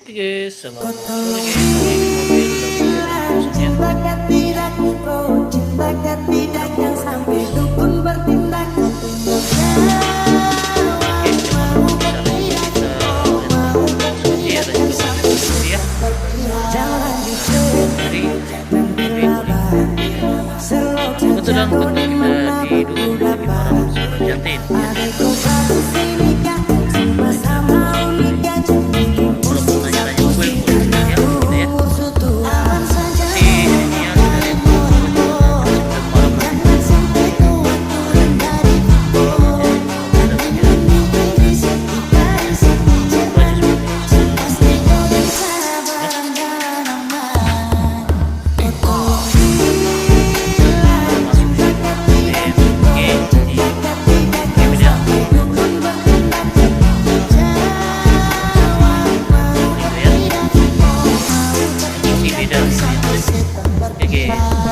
Oke, selamat sore guys. Ini di mobil udah mobil Oke, jangan lupa bisa like, kita share dan juga subscribe ya. Dari kebetulan ketemu kita di dulu di Malang Surat Jatin. Walaupun nanya-nanya gue ya, gitu ya. Di sini ya dari malam Oke.